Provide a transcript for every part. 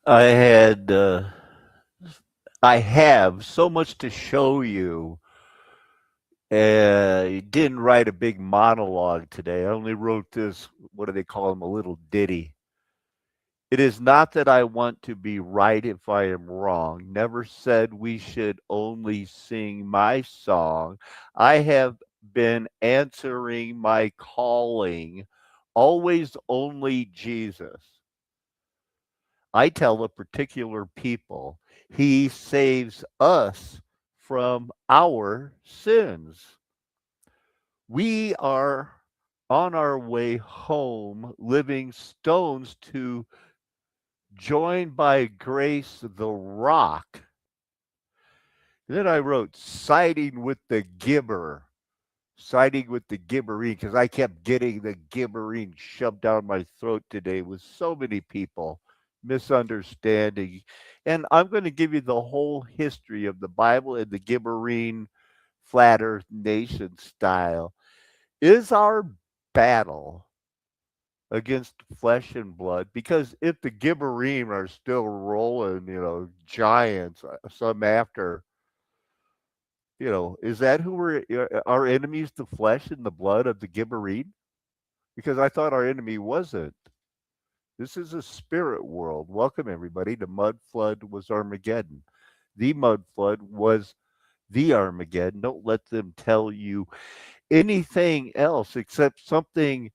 I had, I have so much to show you. Didn't write a big monologue today. I only wrote this, what do they call them, a little ditty. It is not that I want to be right if I am wrong. Never said we should only sing my song. I have been answering my calling, always only Jesus. I tell a particular people, he saves us from our sins. We are on our way home, living stones to join by grace the rock. Then I wrote, siding with the gibber, siding with the Gibborim, because I kept getting the Gibborim shoved down my throat today with so many people misunderstanding. And I'm going to give you the whole history of the Bible and the Gibborim flat earth nation style. Is our battle against flesh and blood? Because if the Gibborim are still rolling, giants, some after, is that who we're, our enemies, the flesh and the blood of the Gibborim? Because I thought our enemy wasn't. This is a spirit world. Welcome, everybody. The mud flood was Armageddon. The mud flood was the Armageddon. Don't let them tell you anything else except something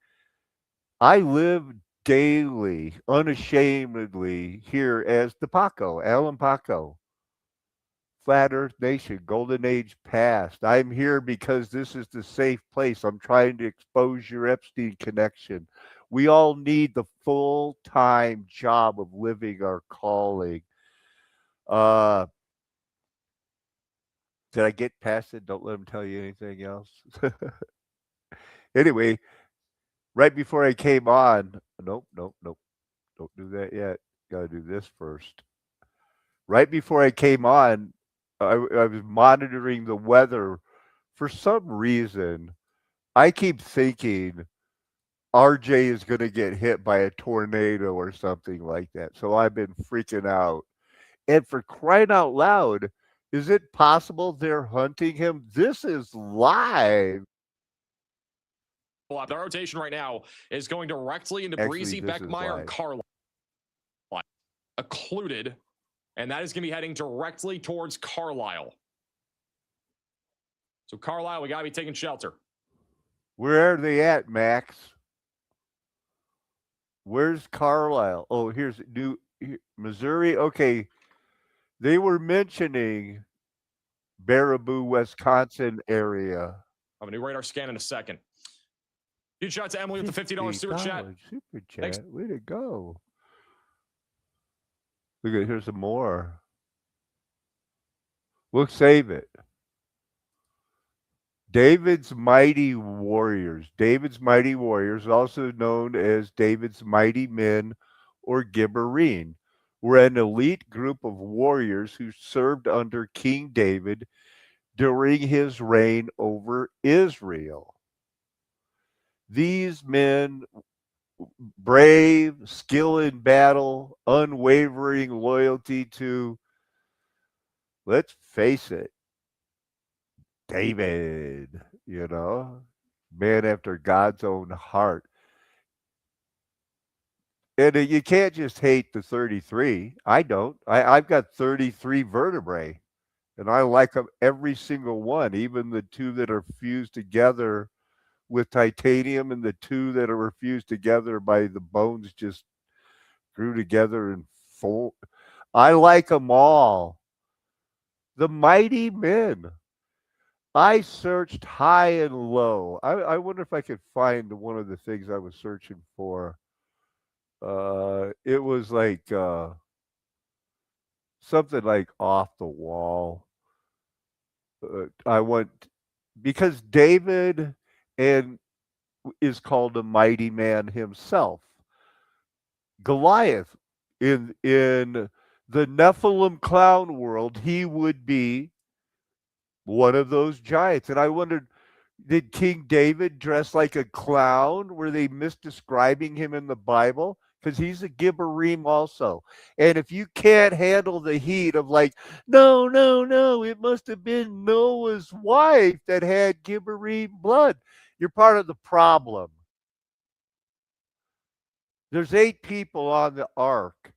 I live daily, unashamedly here as the Paco, Alan Paco. Flat Earth Nation, Golden Age past. I'm here because this is the safe place. I'm trying to expose your Epstein connection. We all need the full-time job of living our calling. Uh, did I get past it? Don't let them tell you anything else. Anyway, right before I came on, nope, nope, nope. Don't do that yet. Got to do this first. Right before I came on, I was monitoring the weather. For some reason, I keep thinking RJ is going to get hit by a tornado or something like that. So I've been freaking out. And for crying out loud, is it possible they're hunting him? This is live. The rotation right now is going directly into Breezy, Beckmeyer, and Carlisle. Occluded, and that is going to be heading directly towards Carlisle. So Carlisle, we got to be taking shelter. Where are they at, Max? Where's Carlisle? Oh, here's Missouri. Okay, they were mentioning Baraboo, Wisconsin area. I'm a new radar scan in a second. Huge shout out to Emily with the $50 super chat. Super chat. Thanks. Way to go. Look at here's some more. We'll save it. David's Mighty Warriors. David's Mighty Warriors, also known as David's Mighty Men or Gibborim, were an elite group of warriors who served under King David during his reign over Israel. These men, brave, skill in battle, unwavering loyalty to, let's face it, David, man after God's own heart. And you can't just hate the 33. I don't. I've got 33 vertebrae, and I like them every single one, even the two that are fused together with titanium and the two that are fused together by the bones just grew together and full. I like them all. The mighty men. I searched high and low. I wonder if I could find one of the things I was searching for. It was like something like off the wall. I want because David is called a mighty man himself. Goliath in the Nephilim clown world, he would be one of those giants. And I wondered, did King David dress like a clown? Were they misdescribing him in the Bible? because he's a Gibborim also. And if you can't handle the heat of like, no, no, no, it must have been Noah's wife that had Gibborim blood, you're part of the problem. There's 8 people on the ark,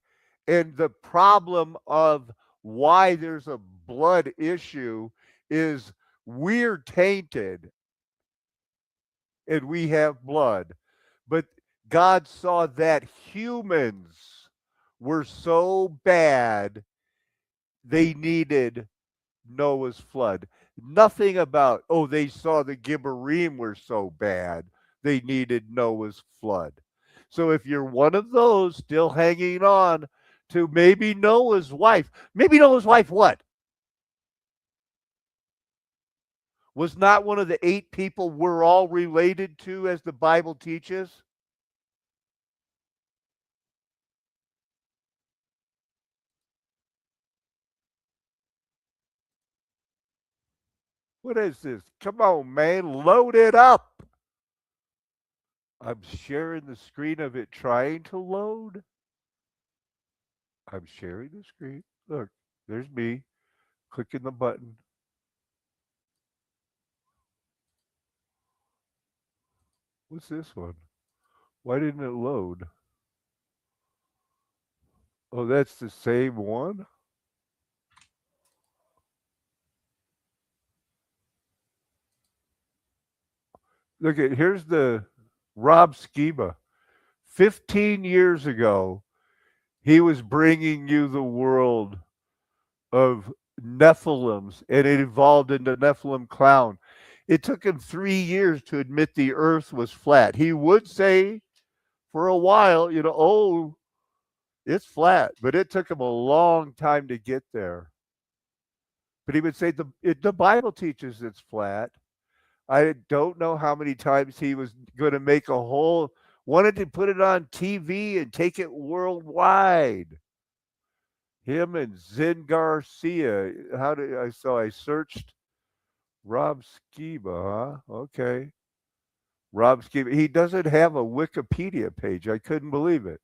and the problem of why there's a blood issue is we're tainted and we have blood. But God saw that humans were so bad they needed Noah's flood. Nothing about, oh, they saw the Gibborim were so bad they needed Noah's flood. So if you're one of those still hanging on to maybe Noah's wife what? Was not one of the 8 people we're all related to as the Bible teaches? What is this? Come on, man, load it up. I'm sharing the screen of it trying to load. I'm sharing the screen. Look, there's me clicking the button. What's this one? Why didn't it load? Oh, that's the same one? Look at, here's the Rob Skiba. 15 years ago, he was bringing you the world of Nephilims, and it evolved into Nephilim clown. It took him 3 years to admit the earth was flat. He would say for a while, oh, it's flat, but it took him a long time to get there. But he would say the Bible teaches it's flat. I don't know how many times he was going to make a whole, wanted to put it on TV and take it worldwide. Him and Zen Garcia. I searched Rob Skiba, huh? Okay. Rob Skiba. He doesn't have a Wikipedia page. I couldn't believe it.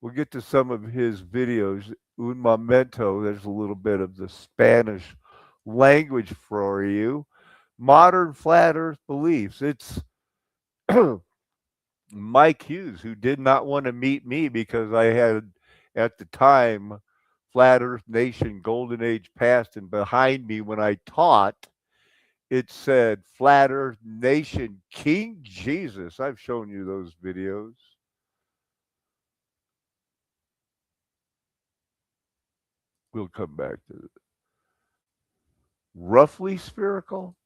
We'll get to some of his videos. Un momento. There's a little bit of the Spanish language for you. Modern flat earth beliefs. It's Mike Hughes, who did not want to meet me because I had, at the time, Flat Earth Nation Golden Age Past, and behind me when I taught, it said Flat Earth Nation King Jesus. I've shown you those videos. We'll come back to it. Roughly spherical.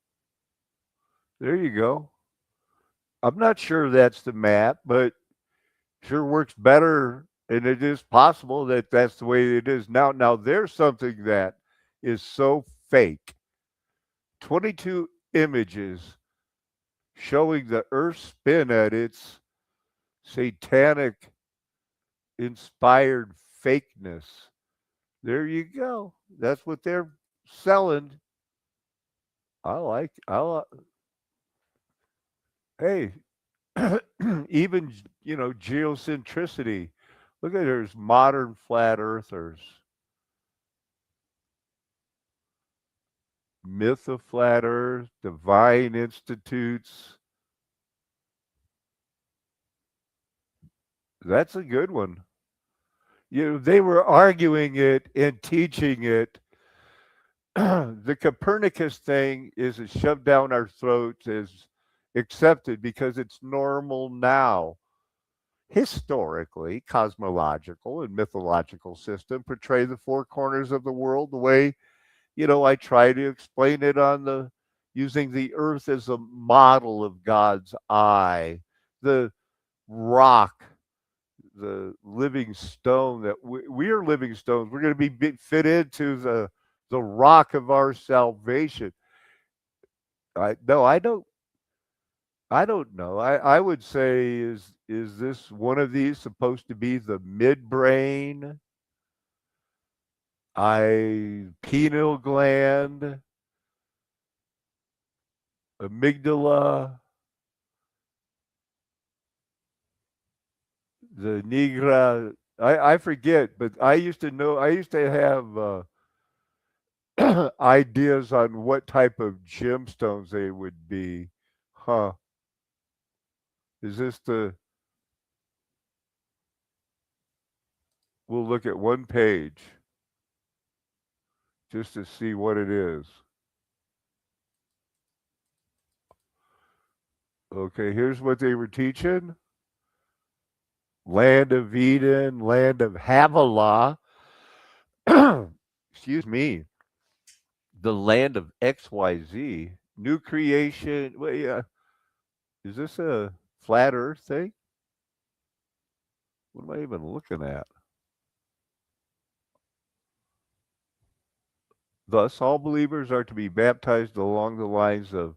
There you go. I'm not sure that's the map, but sure works better, and it is possible that that's the way it is now. Now, there's something that is so fake. 22 images showing the Earth spin at its satanic inspired fakeness. There you go. That's what they're selling. Hey, even, geocentricity. Look at there's modern flat earthers. Myth of flat earth, divine institutes. That's a good one. They were arguing it and teaching it. The Copernicus thing is shoved down our throats as accepted because it's normal now. Historically, cosmological and mythological system portray the 4 corners of the world the way, I try to explain it using the earth as a model of God's eye, the rock, the living stone that we are living stones. We're going to be fit into the rock of our salvation. I don't know. I would say is this one of these supposed to be the midbrain, pineal gland, amygdala? The Negra, I forget, but I used to know, I used to have ideas on what type of gemstones they would be. Huh. Is this the, we'll look at one page just to see what it is. Okay, here's what they were teaching. Land of Eden, land of Havilah. Excuse me. The land of XYZ. New creation. Well, yeah. Is this a flat earth thing? What am I even looking at? Thus, all believers are to be baptized along the lines of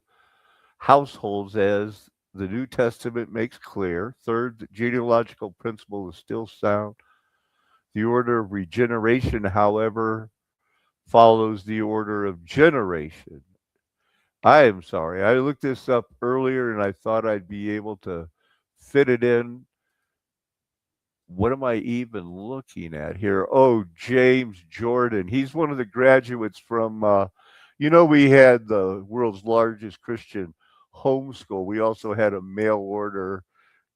households, as the New Testament makes clear. Third, the genealogical principle is still sound. The order of regeneration, however, follows the order of generation. I am sorry. I looked this up earlier and I thought I'd be able to fit it in. What am I even looking at here? Oh, James Jordan. He's one of the graduates from, we had the world's largest Christian homeschool. We also had a mail order,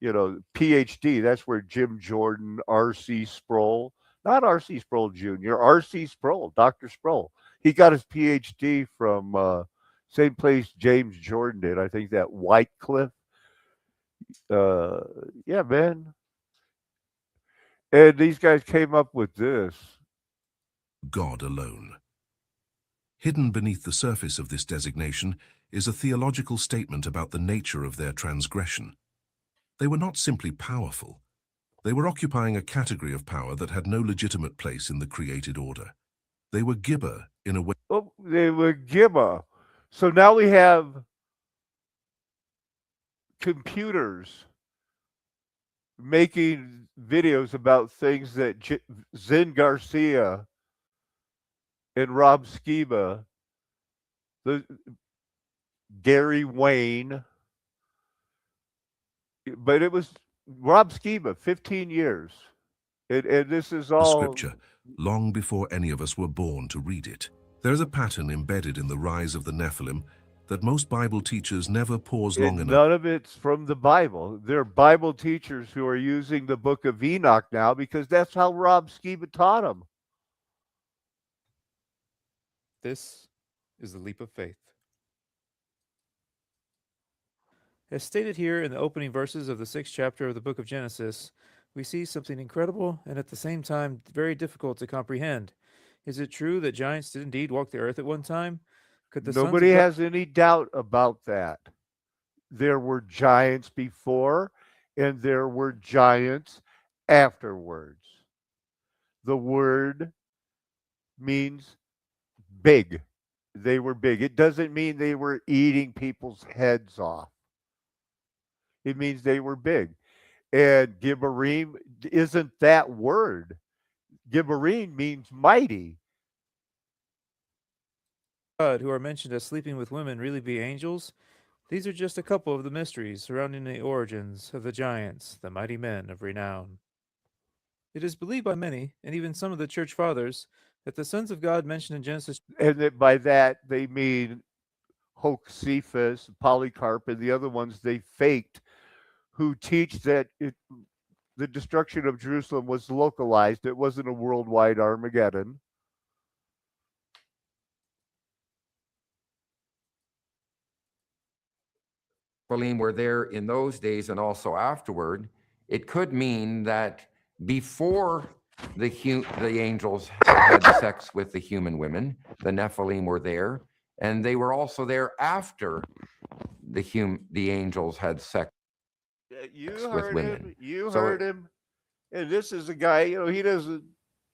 PhD. That's where Jim Jordan, R.C. Sproul, not R.C. Sproul Jr., R.C. Sproul, Dr. Sproul. He got his PhD from same place James Jordan did. I think that Whitecliff. Yeah, man. And these guys came up with this. God alone. Hidden beneath the surface of this designation is a theological statement about the nature of their transgression. They were not simply powerful. They were occupying a category of power that had no legitimate place in the created order. They were Gibber in a way. Oh, they were Gibber. So now we have computers making videos about things that Zen Garcia and Rob Skiba, the Gary Wayne, but it was Rob Skiba, 15 years. And this is all Scripture, long before any of us were born to read it. There is a pattern embedded in the rise of the Nephilim that most Bible teachers never pause long enough. None of it's from the Bible. They're Bible teachers who are using the book of Enoch now because that's how Rob Skiba taught them. This is the leap of faith. As stated here in the opening verses of the 6th chapter of the book of Genesis, we see something incredible and at the same time very difficult to comprehend. Is it true that giants did indeed walk the earth at one time? Nobody has any doubt about that. There were giants before and there were giants afterwards. The word means big. They were big. It doesn't mean they were eating people's heads off. It means they were big. And Gibborim isn't that word. Gibborim means mighty. God, who are mentioned as sleeping with women, really be angels? These are just a couple of the mysteries surrounding the origins of the giants, the mighty men of renown. It is believed by many, and even some of the church fathers, that the sons of God mentioned in Genesis, and that by that they mean Josephus, Polycarp, and the other ones they faked, who teach that the destruction of Jerusalem was localized. It wasn't a worldwide Armageddon. Were there in those days and also afterward. It could mean that before the angels had sex with the human women, the Nephilim were there, and they were also there after the angels had sex with women. You heard him. And this is a guy, he doesn't,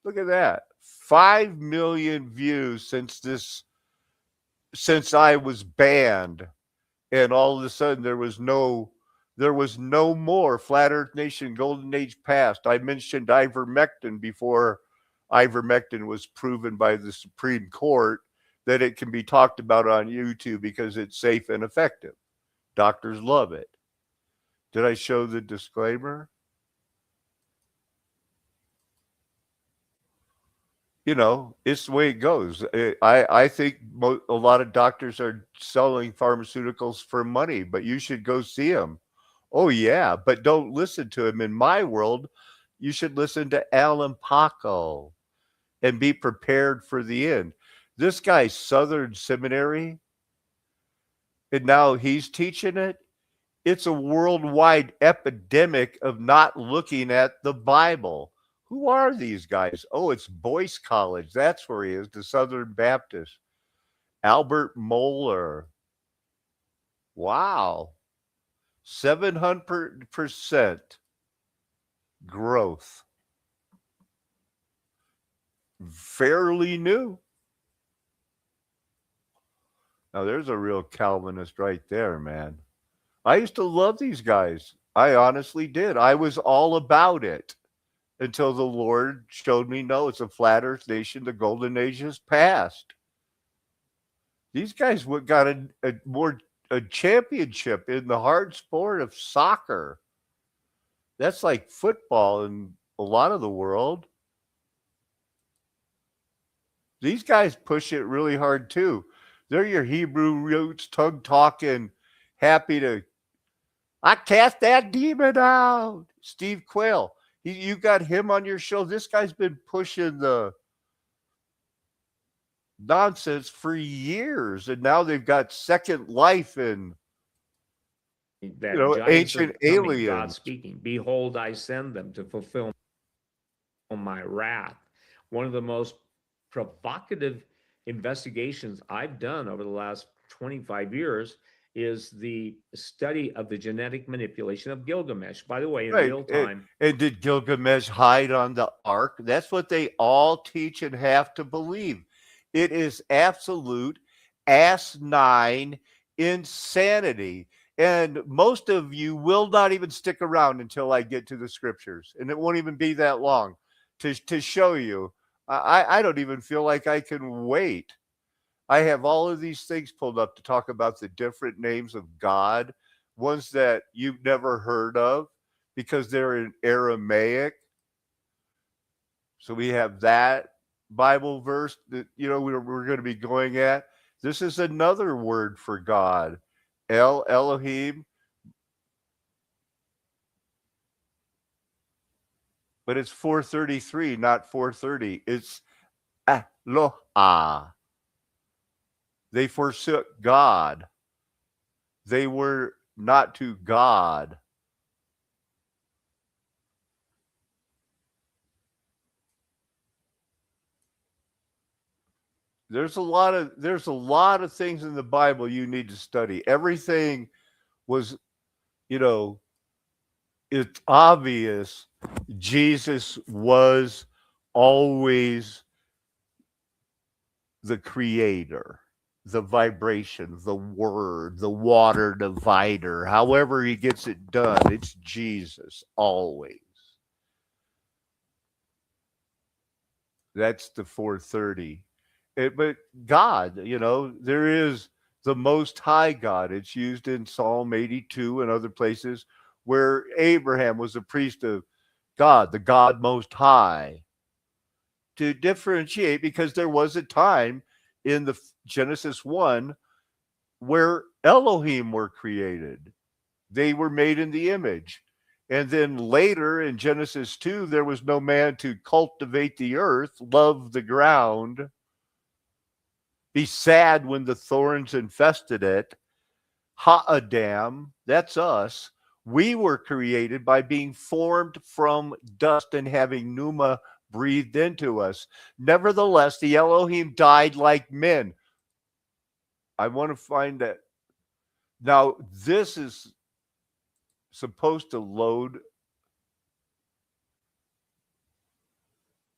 look at that. 5 million views since I was banned. And all of a sudden there was no more Flat Earth Nation Golden Age past. I mentioned ivermectin before ivermectin was proven by the Supreme Court that it can be talked about on YouTube because it's safe and effective. Doctors love it. Did I show the disclaimer? You know, it's the way it goes. I think a lot of doctors are selling pharmaceuticals for money, but you should go see them. Oh yeah, but don't listen to him. In my world, you should listen to Alan Paco and be prepared for the end. This guy's Southern Seminary, and now he's teaching it. It's a worldwide epidemic of not looking at the Bible. Who are these guys? Oh, it's Boyce College. That's where he is, the Southern Baptist. Albert Moeller. Wow. 700% growth. Fairly new. Now, there's a real Calvinist right there, man. I used to love these guys. I honestly did. I was all about it until the Lord showed me, no, it's a flat earth nation. The golden age is past. These guys got a championship in the hard sport of soccer. That's like football in a lot of the world. These guys push it really hard too. They're your Hebrew roots, tongue talking, happy to, I cast that demon out. Steve Quayle. You got him on your show. This guy's been pushing the nonsense for years, and now they've got Second Life and that ancient aliens. God speaking, behold, I send them to fulfill my wrath. One of the most provocative investigations I've done over the last 25 years is the study of the genetic manipulation of Gilgamesh. By the way, in real time. And did Gilgamesh hide on the ark? That's what they all teach and have to believe. It is absolute asinine insanity. And most of you will not even stick around until I get to the scriptures. And it won't even be that long to show you. I don't even feel like I can wait. I have all of these things pulled up to talk about the different names of God, ones that you've never heard of because they're in Aramaic. So we have that Bible verse that, we're going to be going at. This is another word for God, Elohim. But it's 433, not 430. It's Aloha. They forsook God. They were not to God. There's a lot of things in the Bible you need to study. Everything was, it's obvious Jesus was always the creator, the vibration, the word, the water divider. However he gets it done, it's Jesus always. That's the 430. But God, there is the Most High God. It's used in Psalm 82 and other places where Abraham was a priest of God, the God Most High, to differentiate, because there was a time in the Genesis 1 where Elohim were created. They were made in the image. And then later in Genesis 2, there was no man to cultivate the earth, love the ground, be sad when the thorns infested it. Ha-Adam, that's us. We were created by being formed from dust and having pneuma breathed into us. Nevertheless, the Elohim died like men. I want to find that. Now, this is supposed to load.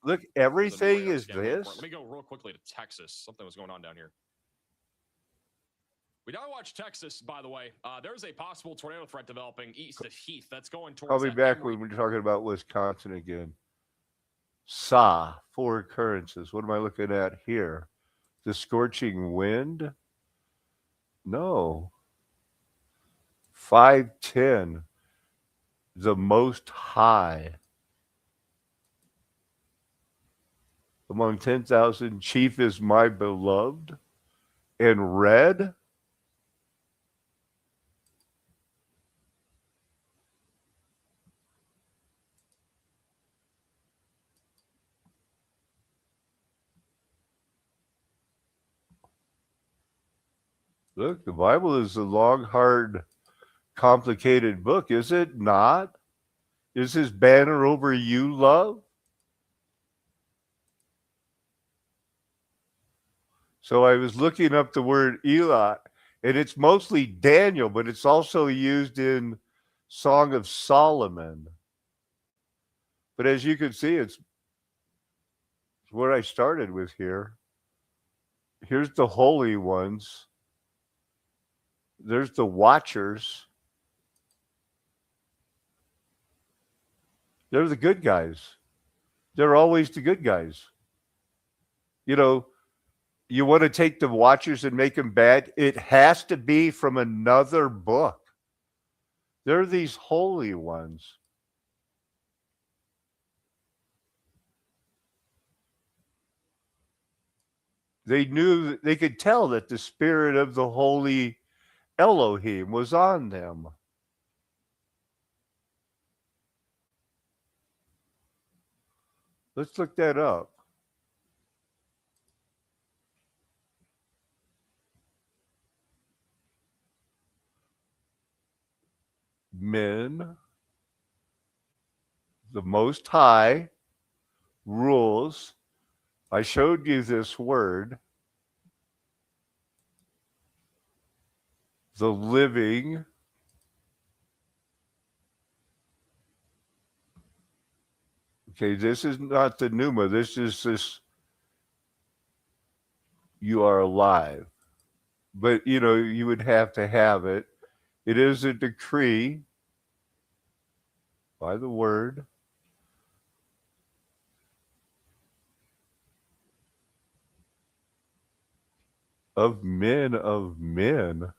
Look, everything is this. Let me go real quickly to Texas. Something was going on down here. We now watch Texas, by the way. There's a possible tornado threat developing east of Heath that's going towards. I'll be back when we're talking about Wisconsin again. 4 occurrences. What am I looking at here? The scorching wind? No. 510. The Most High. The among 10,000, chief is my beloved, and red. Look, the Bible is a long, hard, complicated book, is it not? Is his banner over you love? So I was looking up the word Eli, and it's mostly Daniel, but it's also used in Song of Solomon. But as you can see, it's what I started with here. Here's the holy ones. There's the watchers. They're the good guys. They're always the good guys. You know, you want to take the watchers and make them bad, it has to be from another book. They're these holy ones. They knew, they could tell that the spirit of the holy Elohim was on them. Let's look that up. Men, the Most High rules. I showed you this word, the living. Okay, this is not the pneuma. This is this. You are alive. But, you know, you would have to have it. It is a decree by the word. Of men of men.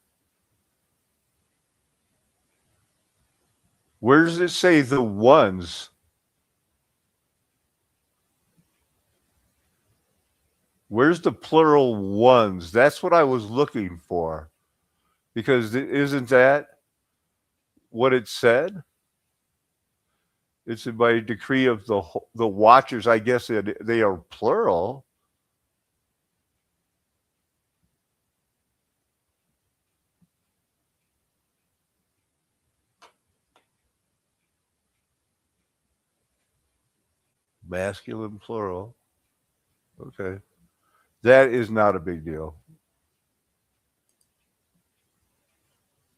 Where does it say the ones? Where's the plural ones? That's what I was looking for. Because isn't that what it said? It's by decree of the watchers. I guess they are plural. Masculine plural. Okay. That is not a big deal.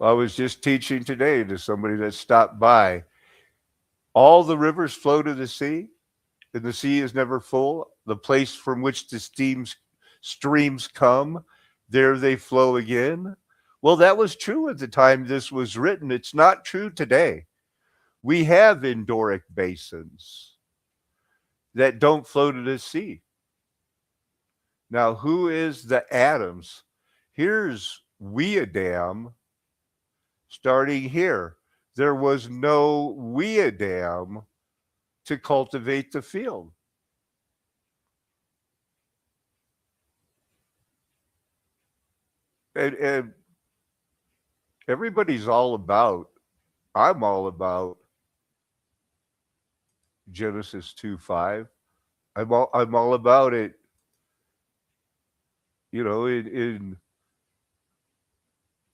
I was just teaching today to somebody that stopped by. All the rivers flow to the sea, and the sea is never full. The place from which the streams come, there they flow again. Well, that was true at the time this was written. It's not true today. We have endorheic basins that don't flow to the sea. Now, who is the Adams? Here's Weadam starting here. There was no Weadam to cultivate the field. And everybody's all about, I'm all about Genesis 2:5. I'm all about it, you know, in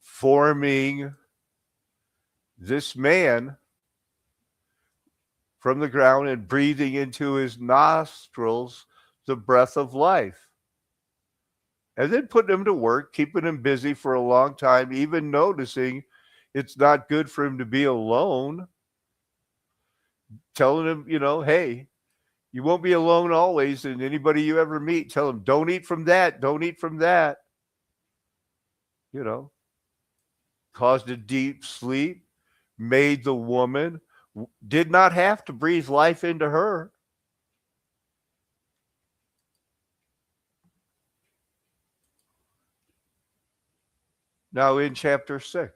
forming this man from the ground and breathing into his nostrils the breath of life. And then putting him to work, keeping him busy for a long time, even noticing it's not good for him to be alone. Telling him, you know, hey, you won't be alone always. And anybody you ever meet, tell them, don't eat from that. Don't eat from that. You know, caused a deep sleep, made the woman, did not have to breathe life into her. Now in chapter 6.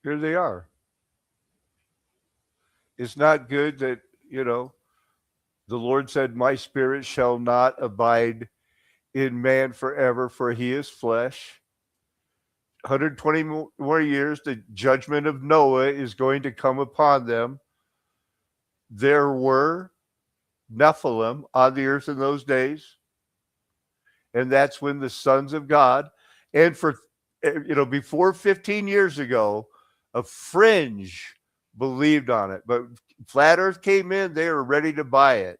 Here they are. It's not good that, the Lord said, my spirit shall not abide in man forever, for he is flesh. 120 more years, the judgment of Noah is going to come upon them. There were Nephilim on the earth in those days. And that's when the sons of God, and before 15 years ago, a fringe believed on it. But flat earth came in, they were ready to buy it.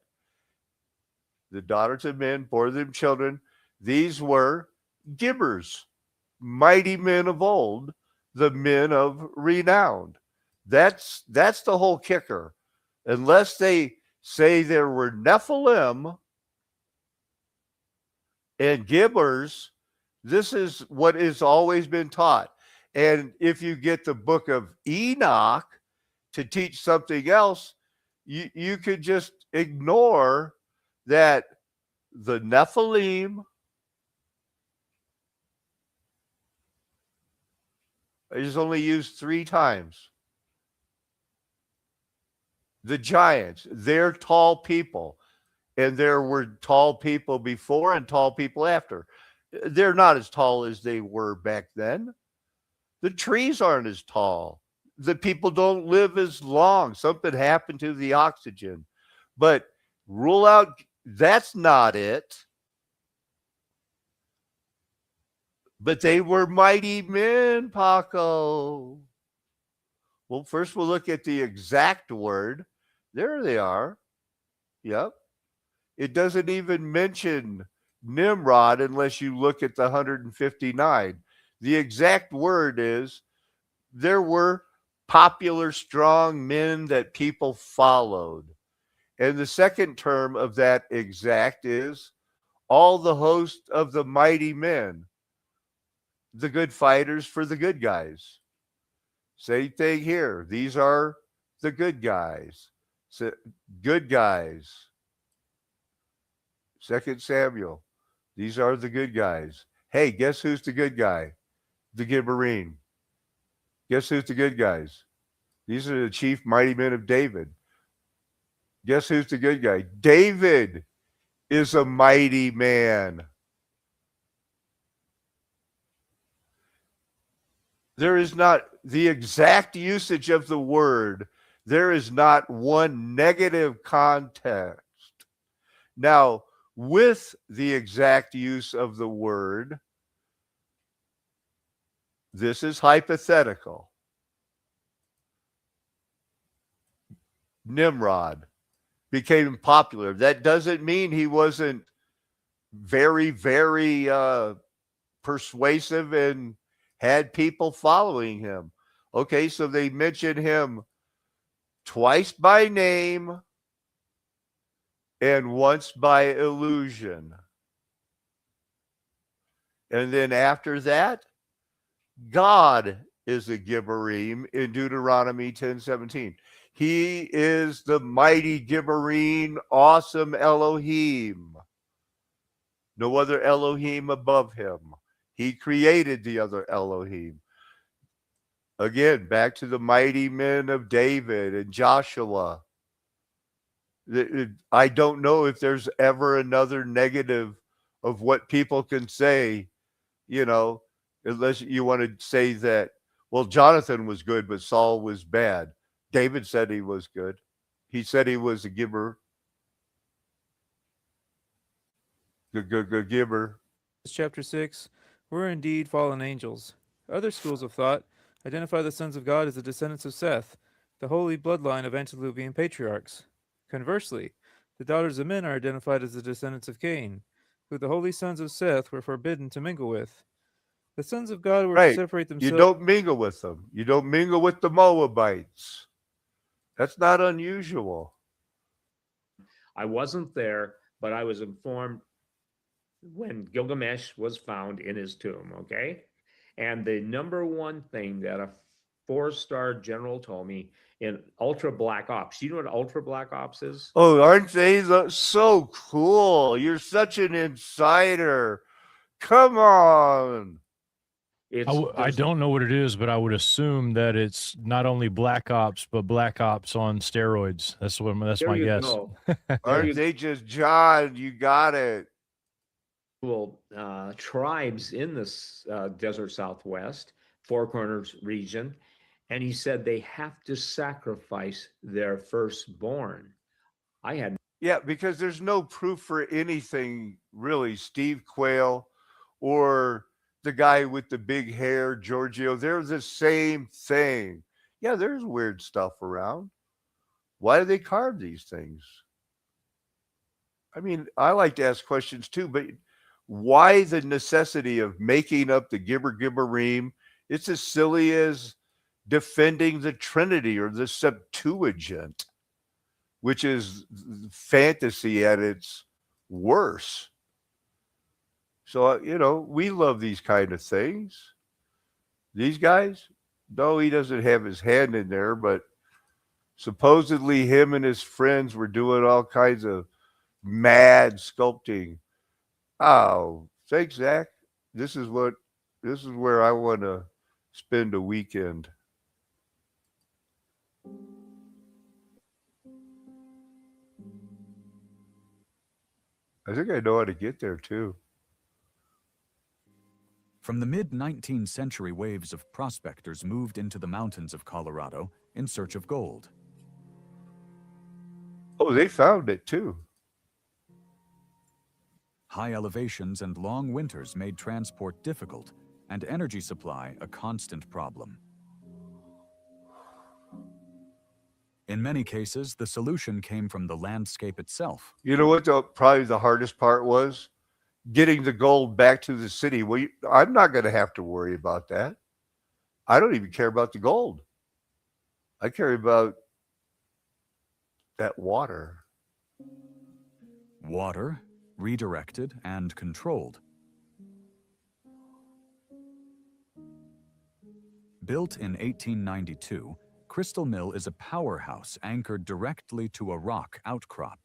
The daughters of men bore them children. These were Gibbers, mighty men of old, the men of renown. That's the whole kicker. Unless they say there were Nephilim and Gibbers, this is what has always been taught. And if you get the book of Enoch to teach something else, you could just ignore that the Nephilim is only used 3 times. The giants, they're tall people. And there were tall people before and tall people after. They're not as tall as they were back then. The trees aren't as tall. The people don't live as long. Something happened to the oxygen. But rule out, that's not it. But they were mighty men, Paco. Well, first we'll look at the exact word. There they are. Yep. It doesn't even mention Nimrod unless you look at the 159. The exact word is there were popular, strong men that people followed. And the second term of that exact is all the host of the mighty men, the good fighters for the good guys. Same thing here. These are the good guys. So, good guys. 2 Samuel. These are the good guys. Hey, guess who's the good guy? The Gibborim. Guess who's the good guys? These are the chief mighty men of David. Guess who's the good guy? David is a mighty man. There is not the exact usage of the word. There is not one negative context. Now, with the exact use of the word, this is hypothetical. Nimrod became popular. That doesn't mean he wasn't very, very persuasive and had people following him. Okay, so they mention him twice by name and once by illusion. And then after that, God is a Gibborim in Deuteronomy 10:17. He is the mighty Gibborim, awesome Elohim. No other Elohim above him. He created the other Elohim. Again, back to the mighty men of David and Joshua. I don't know if there's ever another negative of what people can say, unless you want to say that, well, Jonathan was good, but Saul was bad. David said he was good. He said he was a giver. Good giver. Chapter 6, were indeed fallen angels. Other schools of thought identify the sons of God as the descendants of Seth, the holy bloodline of antediluvian patriarchs. Conversely, the daughters of men are identified as the descendants of Cain, who the holy sons of Seth were forbidden to mingle with. The sons of God were to separate themselves. You don't mingle with them. You don't mingle with the Moabites. That's not unusual. I wasn't there, but I was informed when Gilgamesh was found in his tomb, okay? And the number one thing that a 4-star general told me in Ultra Black Ops, you know what Ultra Black Ops is? Oh, aren't they so cool? You're such an insider. Come on. I don't know what it is, but I would assume that it's not only Black Ops, but Black Ops on steroids. That's my guess. Go. Aren't they just John? You got it. Tribes in this desert Southwest, Four Corners region, and he said they have to sacrifice their firstborn. Yeah, because there's no proof for anything really. Steve Quayle or the guy with the big hair, Giorgio, they're the same thing. Yeah, there's weird stuff around. Why do they carve these things? I mean, I like to ask questions too, but why the necessity of making up the Gibborim? It's as silly as defending the Trinity or the Septuagint, which is fantasy at its worst. So, we love these kind of things. These guys, no, he doesn't have his hand in there, but supposedly him and his friends were doing all kinds of mad sculpting. Oh, thanks, Zach. This is where I want to spend a weekend. I think I know how to get there too. From the mid-19th century, waves of prospectors moved into the mountains of Colorado in search of gold. Oh, they found it too. High elevations and long winters made transport difficult and energy supply a constant problem. In many cases, the solution came from the landscape itself. You know what probably the hardest part was? Getting the gold back to the city. Well, I'm not going to have to worry about that. I don't even care about the gold. I care about that water. Water, redirected and controlled. Built in 1892, Crystal Mill is a powerhouse anchored directly to a rock outcrop.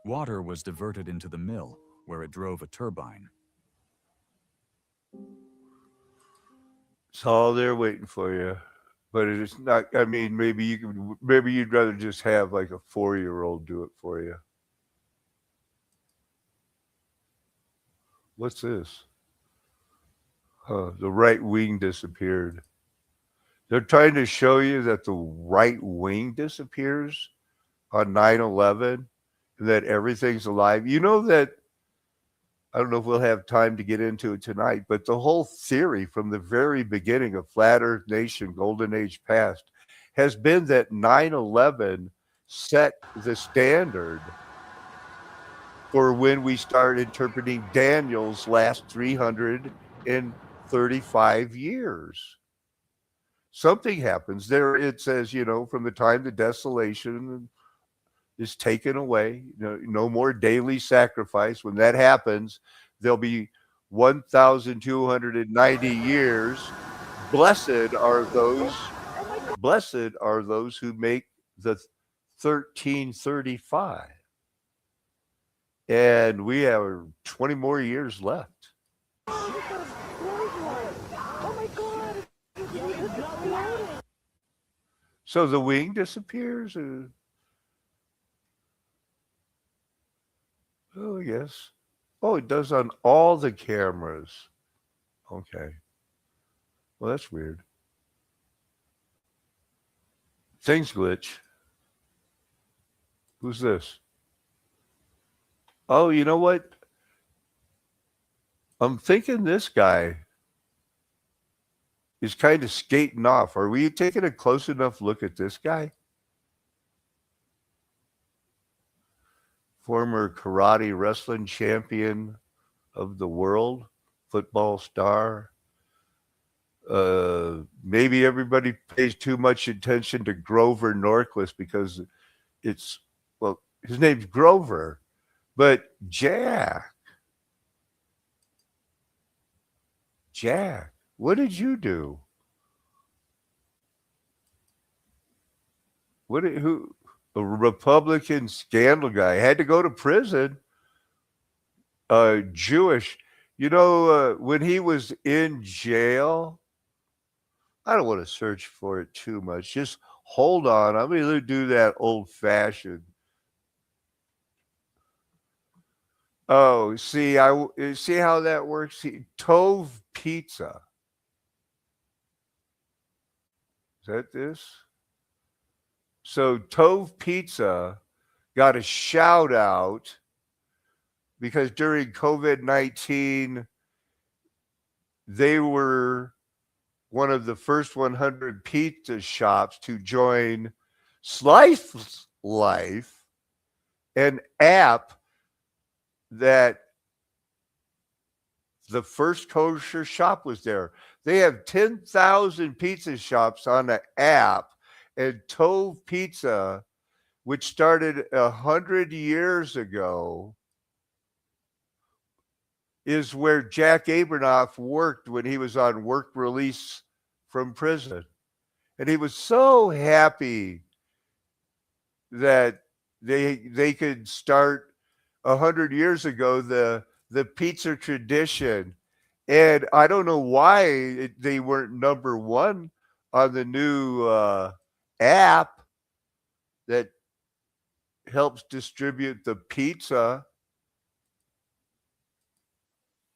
Water was diverted into the mill, where it drove a turbine. It's all there waiting for you. But it's not, I mean, maybe you'd rather just have like a 4-year-old do it for you. What's this? The right wing disappeared. They're trying to show you that the right wing disappears on 9/11 and that everything's alive. You know that, I don't know if we'll have time to get into it tonight, but the whole theory from the very beginning of Flat Earth Nation, Golden Age Past, has been that 9/11 set the standard for when we start interpreting Daniel's last 335 years. Something happens there. It says, from the time the desolation is taken away, no more daily sacrifice. When that happens, there'll be 1,290 years. Blessed are those who make the 1335. And we have 20 more years left. So the wing disappears? Oh, yes. Oh, it does on all the cameras. Okay. Well, that's weird. Things glitch. Who's this? Oh, you know what? I'm thinking this guy is kind of skating off. Are we taking a close enough look at this guy? Former karate wrestling champion of the world, football star. Maybe everybody pays too much attention to Grover Norquist because his name's Grover, but Jack, what did you do? A Republican scandal guy had to go to prison. Jewish. When he was in jail, I don't want to search for it too much. Just hold on. I'm going to do that old fashioned. Oh, see, see how that works. See, Tove Pizza. Is that this? So Tove Pizza got a shout out because during COVID-19, they were one of the first 100 pizza shops to join Slice Life, an app that the first kosher shop was there. They have 10,000 pizza shops on the app, and Tove Pizza, which started 100 years ago, is where Jack Abramoff worked when he was on work release from prison. And he was so happy that they could start 100 years ago the pizza tradition. And I don't know why they weren't number one on the new app that helps distribute the pizza.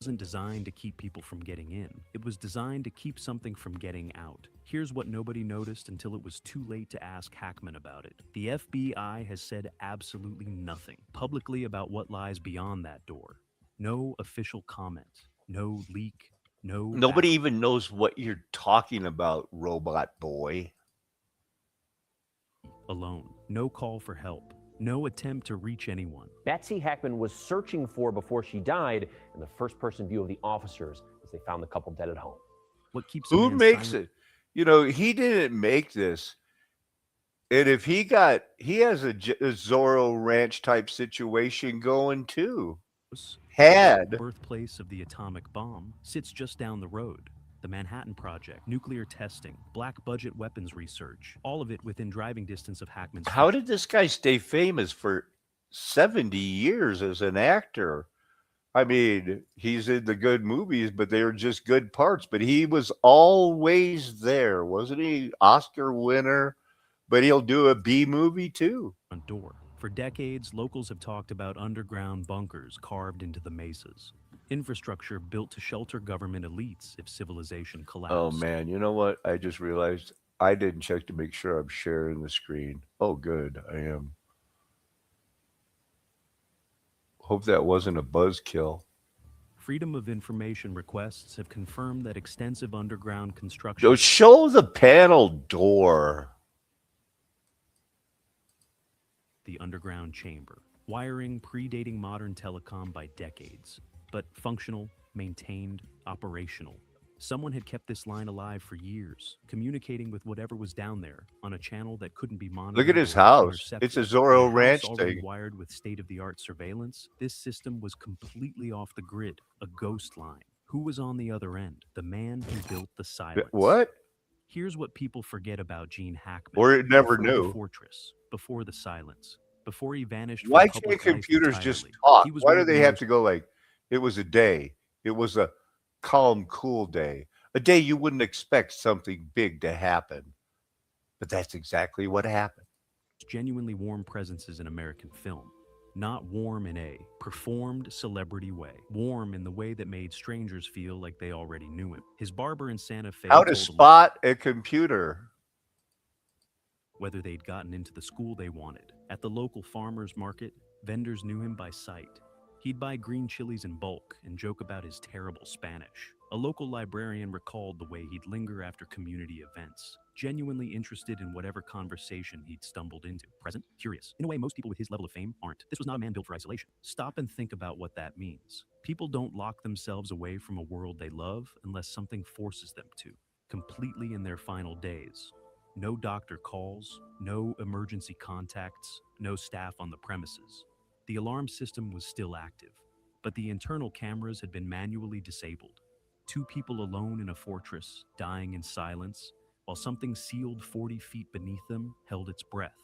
Wasn't designed to keep people from getting in. It was designed to keep something from getting out. Here's what nobody noticed until it was too late to ask Hackman about it. The FBI has said absolutely nothing publicly about what lies beyond that door. No official comment, no leak, no... Nobody even knows what you're talking about, robot boy. Alone. No call for help. No attempt to reach anyone. Betsy Hackman was searching for before she died, and the first-person view of the officers as they found the couple dead at home. What keeps Who makes it? He didn't make this. And if he has a Zorro Ranch type situation going too. The birthplace of the atomic bomb sits just down the road. The Manhattan Project, nuclear testing, black budget weapons research, all of it within driving distance of Hackman's. How did this guy stay famous for 70 years as an actor? I mean, he's in the good movies, but they were just good parts. But he was always there, wasn't he? Oscar winner, but he'll do a B movie too. Door. For decades, locals have talked about underground bunkers carved into the mesas. Infrastructure built to shelter government elites if civilization collapsed. Oh man, you know what? I just realized I didn't check to make sure I'm sharing the screen. Oh good, I am. Hope that wasn't a buzzkill. Freedom of Information requests have confirmed that extensive underground construction... Show the panel door. The underground chamber. Wiring predating modern telecom by decades. But functional, maintained, operational. Someone had kept this line alive for years, communicating with whatever was down there on a channel that couldn't be monitored. Look at his house. It's a Zorro Ranch thing. Wired with state-of-the-art surveillance, this system was completely off the grid, a ghost line. Who was on the other end? The man who built the silence. What? Here's what people forget about Gene Hackman. Or it never before knew. The fortress, before the silence, before he vanished. Why can't computers just talk? Why do they have to go like, it was a day, it was a calm, cool day, a day you wouldn't expect something big to happen, but that's exactly what happened. Genuinely warm presences in American film, not warm in a performed celebrity way, warm in the way that made strangers feel like they already knew him. His barber in Santa Fe. How to spot a computer. Whether they'd gotten into the school they wanted, at the local farmer's market, vendors knew him by sight. He'd buy green chilies in bulk and joke about his terrible Spanish. A local librarian recalled the way he'd linger after community events, genuinely interested in whatever conversation he'd stumbled into. Present, curious. In a way, most people with his level of fame aren't. This was not a man built for isolation. Stop and think about what that means. People don't lock themselves away from a world they love unless something forces them to, completely in their final days. No doctor calls, no emergency contacts, no staff on the premises. The alarm system was still active, but the internal cameras had been manually disabled. 2 people alone in a fortress, dying in silence, while something sealed 40 feet beneath them held its breath.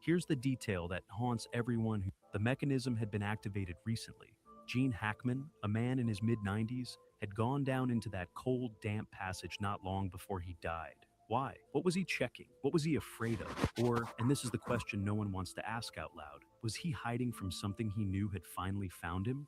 Here's the detail that haunts everyone who... The mechanism had been activated recently, Gene Hackman, a man in his mid-90s, had gone down into that cold, damp passage not long before he died. Why? What was he checking? What was he afraid of? Or, and this is the question no one wants to ask out loud, was he hiding from something he knew had finally found him?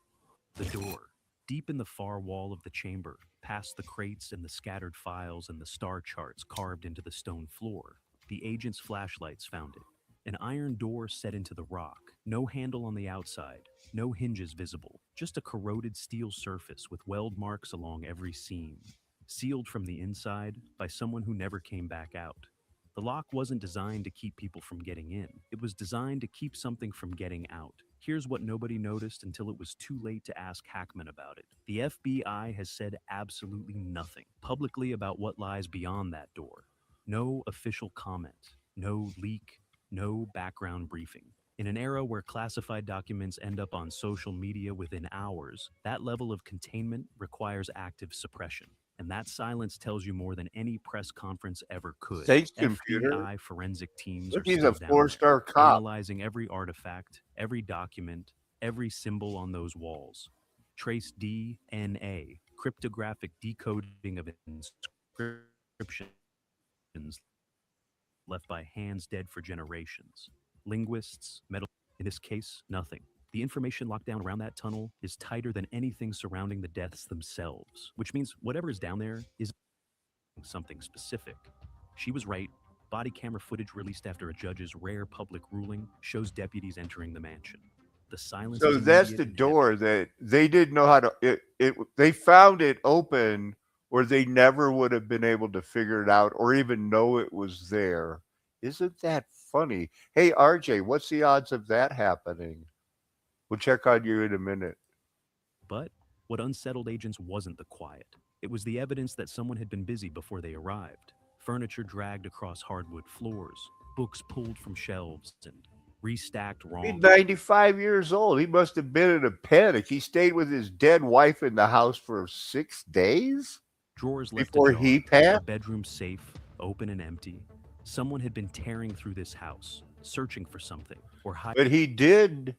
The door. Deep in the far wall of the chamber, past the crates and the scattered files and the star charts carved into the stone floor, the agent's flashlights found it. An iron door set into the rock, no handle on the outside, no hinges visible, just a corroded steel surface with weld marks along every seam, sealed from the inside by someone who never came back out. The lock wasn't designed to keep people from getting in. It was designed to keep something from getting out. Here's what nobody noticed until it was too late to ask Hackman about it. The FBI has said absolutely nothing publicly about what lies beyond that door. No official comment, no leak, no background briefing. In an era where classified documents end up on social media within hours, that level of containment requires active suppression. And that silence tells you more than any press conference ever could. Thanks, computer. FBI forensic teams Look, are he's still a down four-star there, cop. analyzing every artifact, every document, every symbol on those walls. Trace DNA, cryptographic decoding of inscriptions left by hands dead for generations. Linguists, metal, in this case, nothing. The information locked down around that tunnel is tighter than anything surrounding the deaths themselves, which means whatever is down there is something specific. She was right. Body camera footage released after a judge's rare public ruling shows deputies entering the mansion. The silence So is that's immediate the and door that they didn't know how to. They found it open, or they never would have been able to figure it out, or even know it was there. Isn't that funny? Hey, RJ, what's the odds of that happening? We'll check on you in a minute. But what unsettled agents wasn't the quiet. It was the evidence that someone had been busy before they arrived. Furniture dragged across hardwood floors, books pulled from shelves and restacked He's wrong. 95 years old. He must have been in a panic. He stayed with his dead wife in the house for 6 days Drawers left before ajar, he a passed. bedroom safe, open and empty. Someone had been tearing through this house, searching for something, or hiding. But he did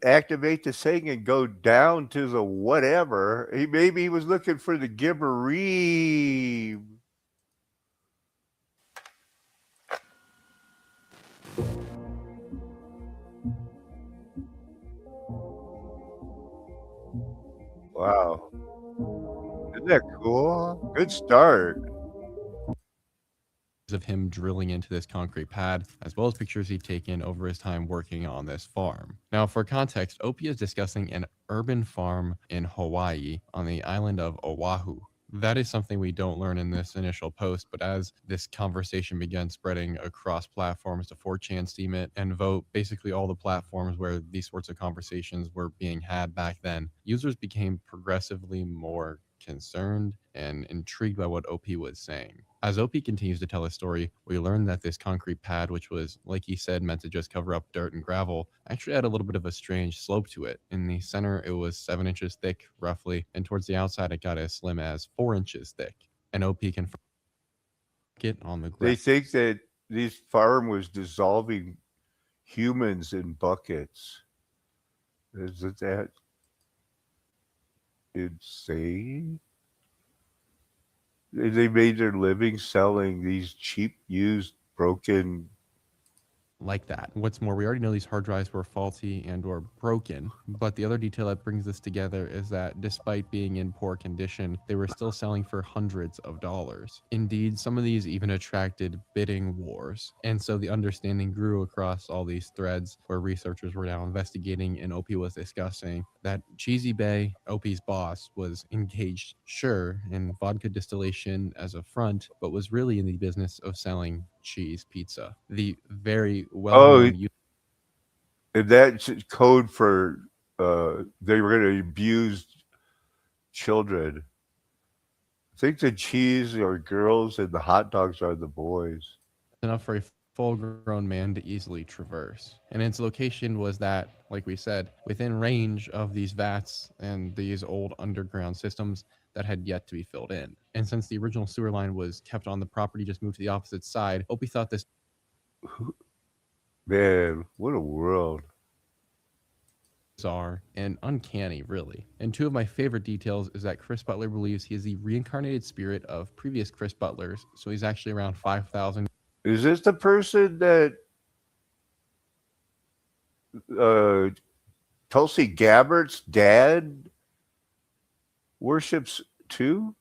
activate the thing and go down to the whatever. Maybe he was looking for the Gibborim. Wow. Isn't that cool? Good start. Of him drilling into this concrete pad, as well as pictures he'd taken over his time working on this farm. Now, for context, Opie is discussing an urban farm in Hawaii on the island of Oahu. That is something we don't learn in this initial post, but as this conversation began spreading across platforms to 4chan, Steam It, and Vote, basically all the platforms where these sorts of conversations were being had back then, users became progressively more concerned and intrigued by what OP was saying. As OP continues to tell his story, we learn that this concrete pad, which was, like he said, meant to just cover up dirt and gravel, actually had a little bit of a strange slope to it. In the center, it was 7 inches thick, roughly, and towards the outside, it got as slim as 4 inches thick. And OP confirmed it on the ground. They think that this farm was dissolving humans in buckets. Isn't that insane? They made their living selling these cheap, used, broken. Like that. What's more, we already know these hard drives were faulty and or broken, but the other detail that brings this together is that despite being in poor condition, they were still selling for hundreds of dollars. Indeed, some of these even attracted bidding wars, and so the understanding grew across all these threads where researchers were now investigating, and OP was discussing that Cheesy Bay, OP's boss, was engaged, sure, in vodka distillation as a front, but was really in the business of selling cheese pizza. The very well-known and that's code for they were going to abuse children. I think the cheese are girls and the hot dogs are the boys. Enough for a full-grown man to easily traverse. And its location was that, like we said, within range of these vats and these old underground systems that had yet to be filled in. And since the original sewer line was kept on the property, just moved to the opposite side, Opie thought this... Man, what a world. bizarre and uncanny, really. And two of my favorite details is that Chris Butler believes he is the reincarnated spirit of previous Chris Butlers, so he's actually around 5,000. Is this the person that Tulsi Gabbard's dad worships too?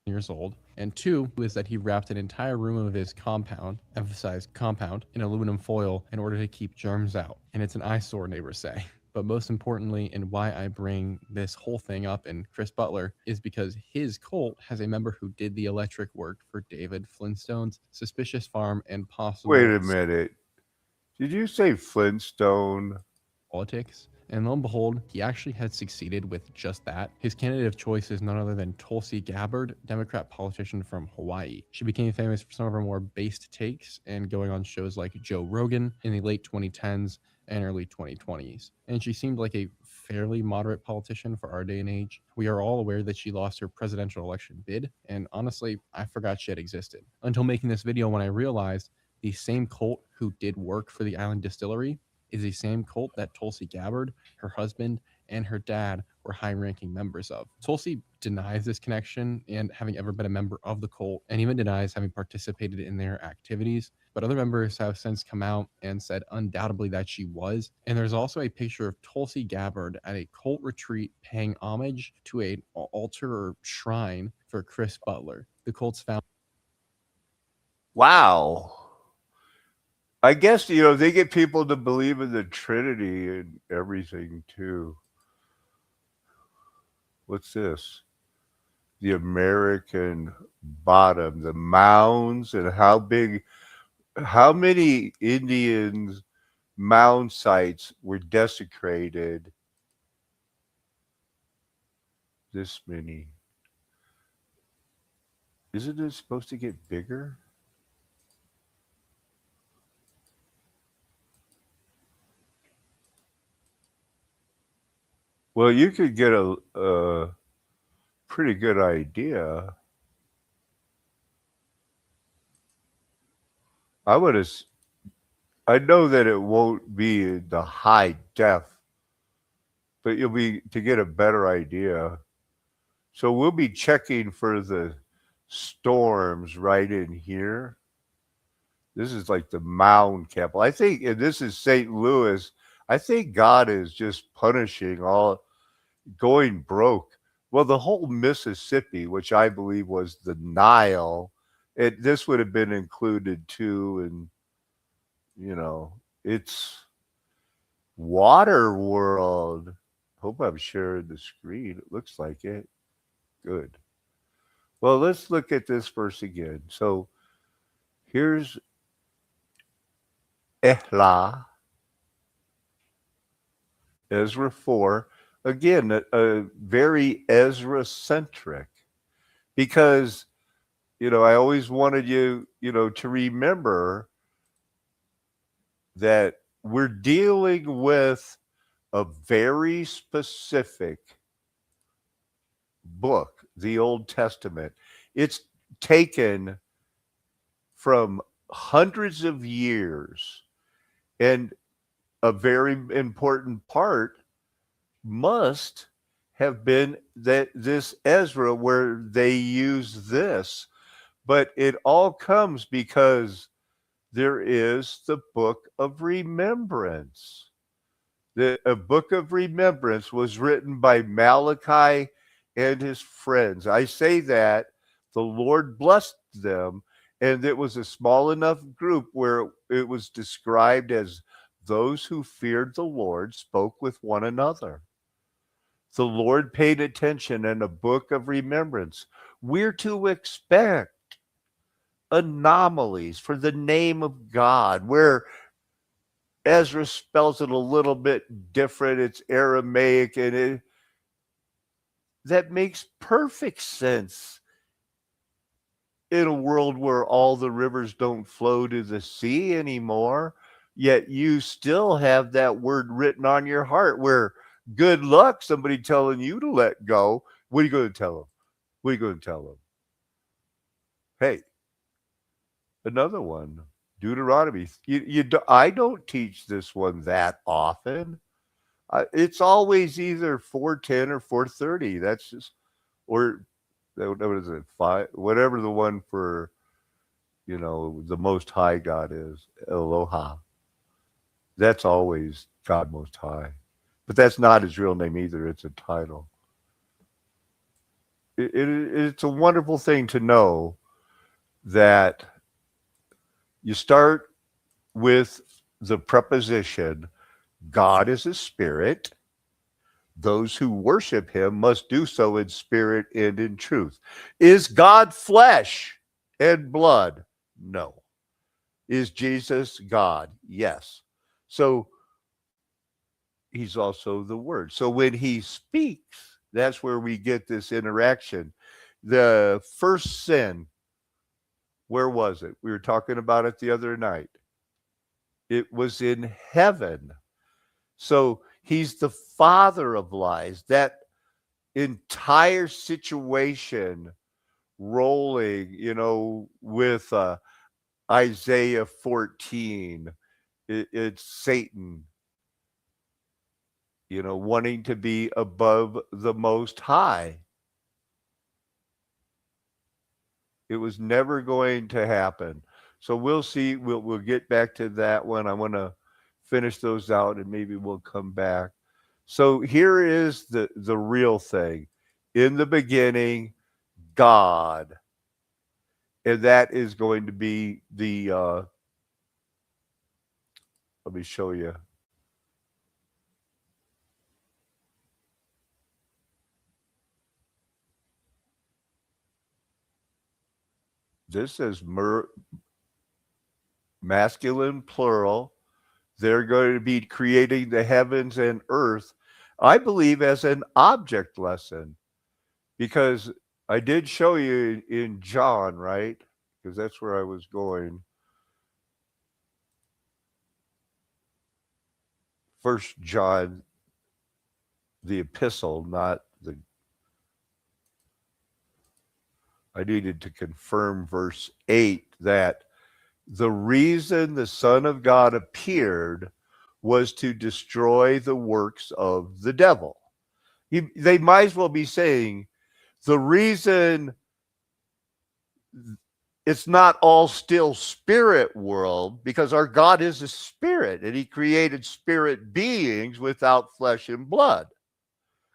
Years old. And two is that he wrapped an entire room of his compound, emphasize compound, in aluminum foil in order to keep germs out. And it's an eyesore, neighbors say. But most importantly, and why I bring this whole thing up in Chris Butler, is because his cult has a member who did the electric work for David Flintstone's suspicious farm and possible Wait a minute. Did you say Flintstone? Politics. And lo and behold, he actually had succeeded with just that. His candidate of choice is none other than Tulsi Gabbard, Democrat politician from Hawaii. She became famous for some of her more based takes and going on shows like Joe Rogan in the late 2010s and early 2020s. And she seemed like a fairly moderate politician for our day and age. We are all aware that she lost her presidential election bid, and honestly, I forgot she had existed. Until making this video when I realized the same cult who did work for the Island Distillery is the same cult that Tulsi Gabbard, her husband, and her dad were high-ranking members of. Tulsi denies this connection and having ever been a member of the cult, and even denies having participated in their activities. But other members have since come out and said undoubtedly that she was. And there's also a picture of Tulsi Gabbard at a cult retreat paying homage to an altar or shrine for Chris Butler, the cult's founder. Wow. I guess, they get people to believe in the Trinity and everything too. What's this? The American bottom, the mounds, and how many Indians mound sites were desecrated? This many. Isn't it supposed to get bigger? Well, you could get a pretty good idea. I know that it won't be the high def, but you'll be to get a better idea. So we'll be checking for the storms right in here. This is like the mound capital. I think, and this is St. Louis. I think God is just punishing going broke. Well, the whole Mississippi, which I believe was the Nile, this would have been included too. And, it's Water World. Hope I'm sharing the screen. It looks like it. Good. Well, let's look at this verse again. So here's Ehlah, Ezra 4. Again, a very Ezra-centric, because, I always wanted you, to remember that we're dealing with a very specific book, the Old Testament. It's taken from hundreds of years, and a very important part must have been that this Ezra, where they use this, but it all comes because there is the book of remembrance. A book of remembrance was written by Malachi and his friends. I say that the Lord blessed them, and it was a small enough group where it was described as those who feared the Lord spoke with one another. The Lord paid attention in a book of remembrance. We're to expect anomalies for the name of God, where Ezra spells it a little bit different. It's Aramaic, and that makes perfect sense in a world where all the rivers don't flow to the sea anymore, yet you still have that word written on your heart, where good luck somebody telling you to let go. What are you going to tell them? What are you going to tell them? Hey, another one, Deuteronomy. I don't teach this one that often. It's always either 410 or 430. That's just, or what is it? Five, whatever the one for, the Most High God is, Eloha. That's always God Most High. But that's not his real name either. It's a title. It's a wonderful thing to know that you start with the preposition, God is a spirit. Those who worship him must do so in spirit and in truth. Is God flesh and blood? No. Is Jesus God? Yes. So he's also the Word. So when he speaks, that's where we get this interaction. The first sin, where was it? We were talking about it the other night. It was in heaven. So he's the father of lies. That entire situation rolling, with Isaiah 14, it's Satan, wanting to be above the Most High. It was never going to happen. So we'll see. We'll get back to that one. I want to finish those out and maybe we'll come back. So here is the real thing. In the beginning, God. And that is going to be the, let me show you. This is masculine plural. They're going to be creating the heavens and earth, I believe, as an object lesson. Because I did show you in John, right? Because that's where I was going. First John, the epistle, not the... I needed to confirm verse 8 that the reason the Son of God appeared was to destroy the works of the devil. They might as well be saying the reason it's not all still spirit world, because our God is a spirit and he created spirit beings without flesh and blood.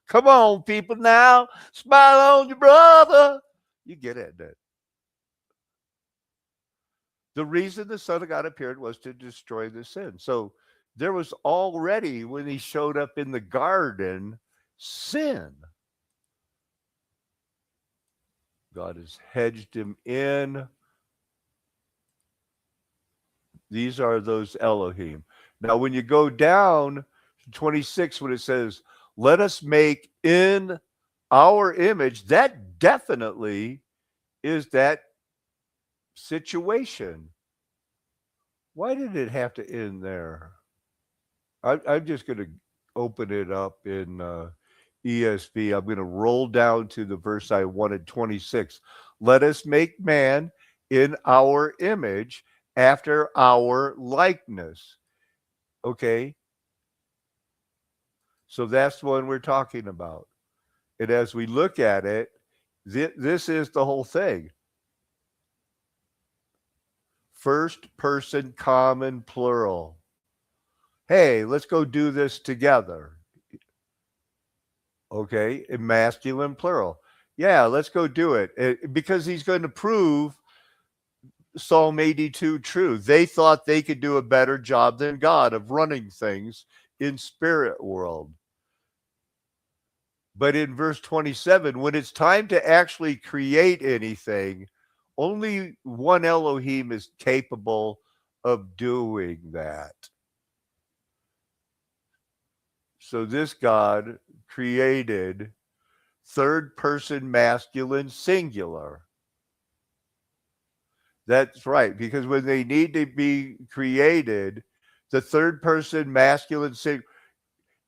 Come on, people, now. Smile on your brother. You get it, then. The reason the Son of God appeared was to destroy the sin. So there was already, when he showed up in the garden, sin. God has hedged him in. These are those Elohim. Now, when you go down to 26, when it says, let us make in our image, that definitely is that situation. Why did it have to end there? I'm just going to open it up in ESV. I'm going to roll down to the verse I wanted, 26. Let us make man in our image, after our likeness. Okay? So that's the one we're talking about. And as we look at it, this is the whole thing. First person common plural. Hey, let's go do this together. Okay, in masculine plural. Yeah, let's go do it. Because he's going to prove Psalm 82 true. They thought they could do a better job than God of running things in spirit world. But in verse 27, when it's time to actually create anything, only one Elohim is capable of doing that. So this God created third person masculine singular. That's right, because when they need to be created, the third person masculine singular,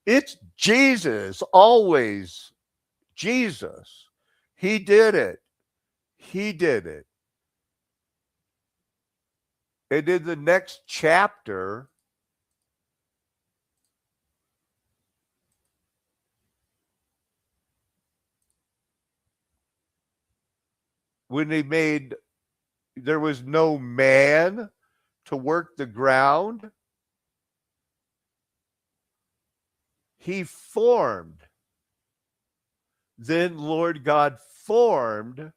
it's Jesus, always Jesus. He did it. He did it. And in the next chapter, when there was no man to work the ground, he formed. Then Lord God formed,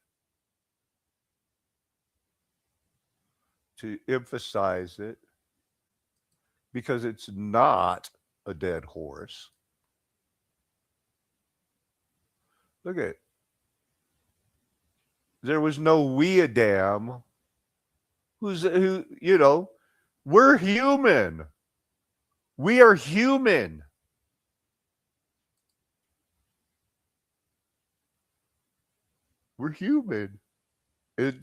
to emphasize it, because it's not a dead horse. Look at it. There was no we Adam. Who, we're human. We are human. We're human. I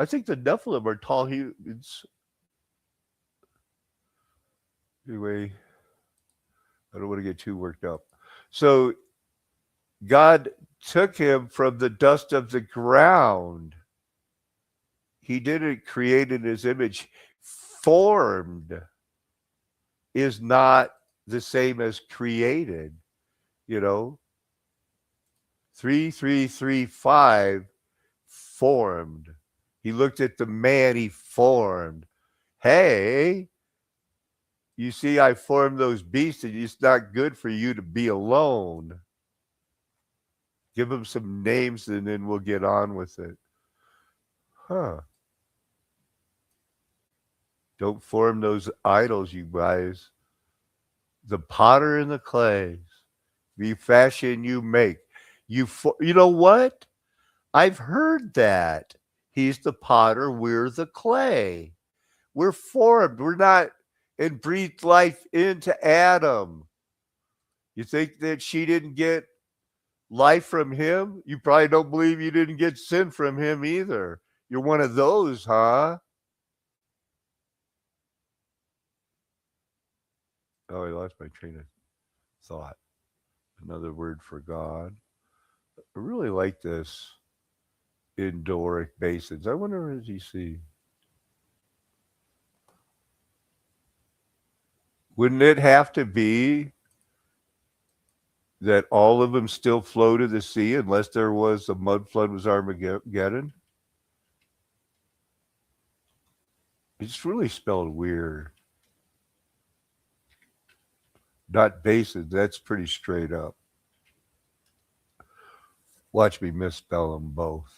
think the Nephilim are tall humans. Anyway, I don't want to get too worked up. So God took him from the dust of the ground. He didn't create in his image. Formed is not the same as created, 3335 formed. He looked at the man, he formed. Hey, you see, I formed those beasts, and it's not good for you to be alone. Give them some names, and then we'll get on with it. Don't form those idols, you guys. The potter and the clays. Be fashion you make. You know what? I've heard that. He's the potter, we're the clay. We're formed. We're not, and breathed life into Adam. You think that she didn't get life from him? You probably don't believe you didn't get sin from him either. You're one of those, huh? Oh, I lost my train of thought. Another word for God. I really like this. Endoric basins. I wonder what you see. Wouldn't it have to be that all of them still flow to the sea unless there was a mud flood was Armageddon? It's really spelled weird. Not basins. That's pretty straight up. Watch me misspell them both.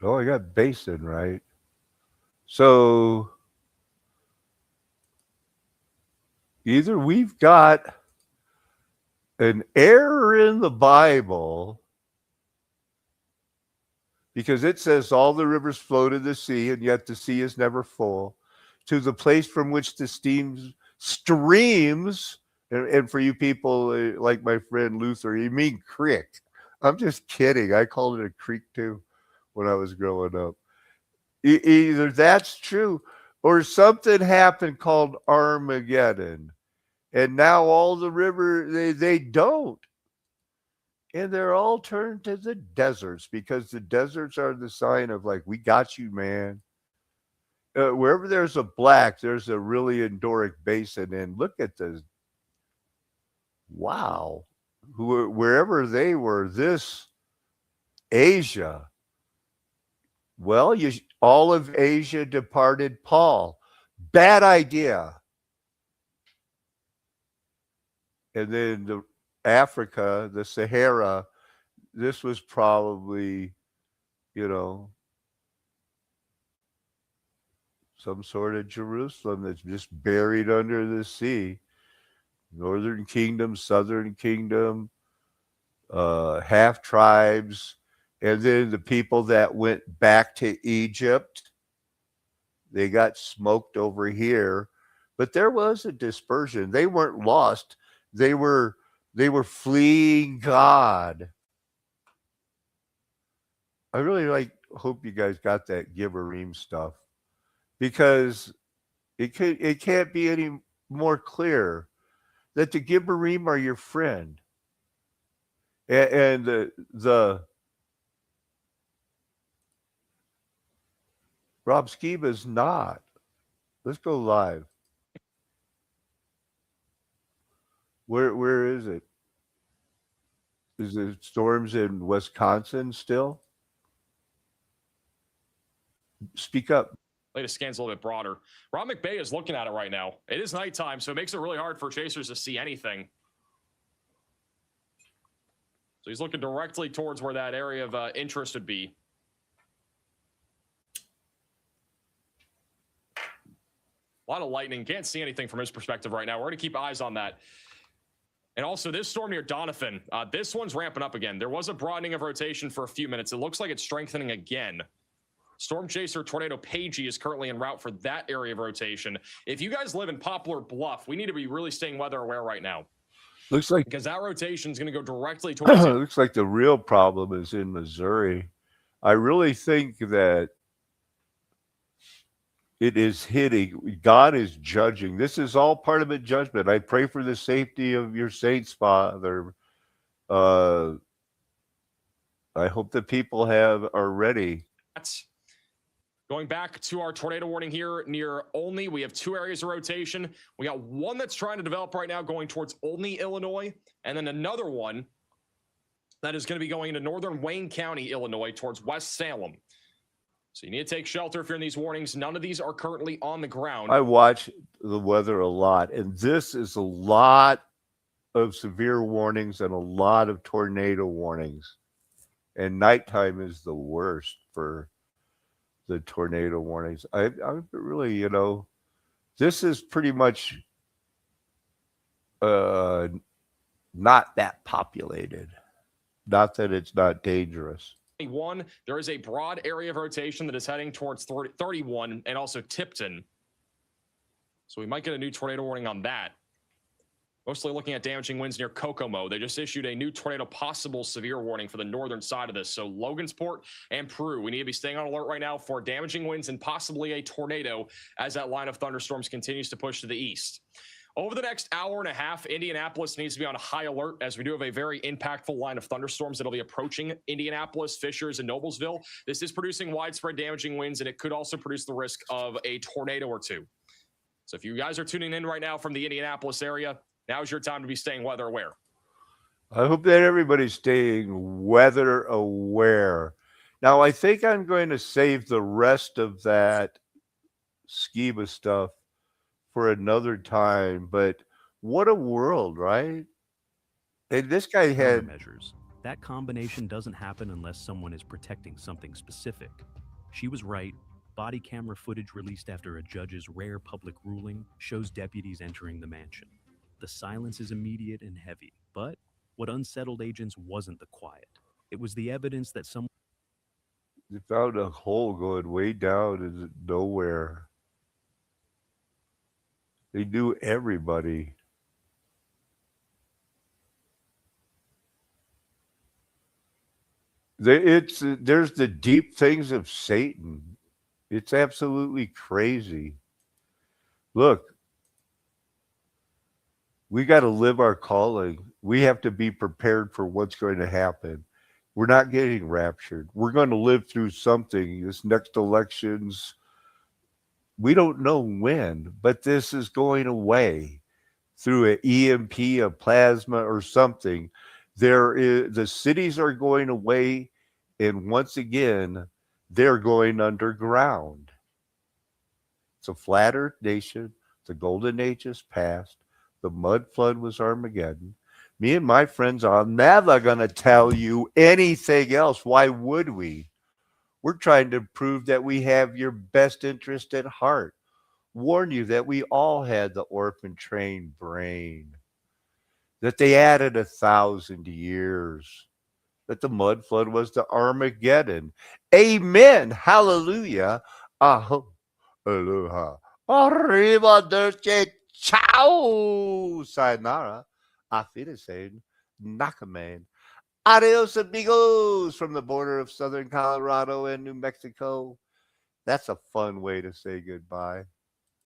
Oh, I got basin right. So either we've got an error in the Bible, because it says all the rivers flow to the sea, and yet the sea is never full, to the place from which the streams, and for you people like my friend Luther, you mean creek. I'm just kidding. I called it a creek too when I was growing up. Either that's true or something happened called Armageddon. And now all the river, they don't. And they're all turned to the deserts, because the deserts are the sign of, like, we got you, man. Wherever there's a black, there's a really endoric basin. And look at the, wow. Wherever they were, this Asia, well, all of Asia departed Paul. Bad idea. And then Africa, the Sahara, this was probably, some sort of Jerusalem that's just buried under the sea. Northern Kingdom, Southern Kingdom, half tribes, and then the people that went back to Egypt, they got smoked over here. But there was a dispersion. They weren't lost. They were fleeing God. I really hope you guys got that Gibborim stuff, because it can't be any more clear that the Gibborim are your friend. And the Rob Skiba's not. Let's go live. Where is it? Is it storms in Wisconsin still? Speak up. Latest scan's a little bit broader. Rob McBay is looking at it right now. It is nighttime, so it makes it really hard for chasers to see anything. So he's looking directly towards where that area of interest would be. A lot of lightning. Can't see anything from his perspective right now. We're going to keep eyes on that. And also this storm near Donovan. This one's ramping up again. There was a broadening of rotation for a few minutes. It looks like it's strengthening again. Storm Chaser Tornado Pagey is currently en route for that area of rotation. If you guys live in Poplar Bluff, we need to be really staying weather aware right now. Looks like because that rotation is going to go directly towards it. Looks like the real problem is in Missouri. I really think that it is hitting. God is judging. This is all part of a judgment. I pray for the safety of your saints, Father. I hope that people are ready. Going back to our tornado warning here near Olney, we have 2 areas of rotation. We got one that's trying to develop right now going towards Olney, Illinois, and then another one that is going to be going into northern Wayne County, Illinois, towards West Salem. So you need to take shelter if you're in these warnings. None of these are currently on the ground. I watch the weather a lot, and this is a lot of severe warnings and a lot of tornado warnings. And nighttime is the worst for the tornado warnings. I really, this is pretty much not that populated. Not that it's not dangerous. There is a broad area of rotation that is heading towards 31 and also Tipton. So we might get a new tornado warning on that. Mostly looking at damaging winds near Kokomo. They just issued a new tornado possible severe warning for the northern side of this. So Logansport and Peru, we need to be staying on alert right now for damaging winds and possibly a tornado as that line of thunderstorms continues to push to the east. Over the next hour and a half, Indianapolis needs to be on high alert as we do have a very impactful line of thunderstorms that'll be approaching Indianapolis, Fishers, and Noblesville. This is producing widespread damaging winds, and it could also produce the risk of a tornado or two. So if you guys are tuning in right now from the Indianapolis area, now's your time to be staying weather aware. I hope that everybody's staying weather aware. Now, I think I'm going to save the rest of that schema stuff for another time, but what a world, right? And this guy had measures. That combination doesn't happen unless someone is protecting something specific. She was right. Body camera footage released after a judge's rare public ruling shows deputies entering the mansion. The silence is immediate and heavy, but what unsettled agents wasn't the quiet. It was the evidence that someone... They found a hole going way down into nowhere. They knew everybody. There's the deep things of Satan. It's absolutely crazy. Look, we got to live our calling. We have to be prepared for what's going to happen. We're not getting raptured. We're going to live through something. This next elections, we don't know when, but this is going away through an EMP, a plasma, or something. The cities are going away, and once again, they're going underground. It's a flat earth nation. The golden age is past. The mud flood was Armageddon. Me and my friends are never going to tell you anything else. Why would we? We're trying to prove that we have your best interest at heart. Warn you that we all had the orphan trained brain. That they added 1,000 years. That the mud flood was the Armageddon. Amen. Hallelujah. Aho. Aloha. Arrivederci. Ciao. Sayonara. Auf Wiedersehen. Nakaman. Adios, amigos, from the border of southern Colorado and New Mexico. That's a fun way to say goodbye.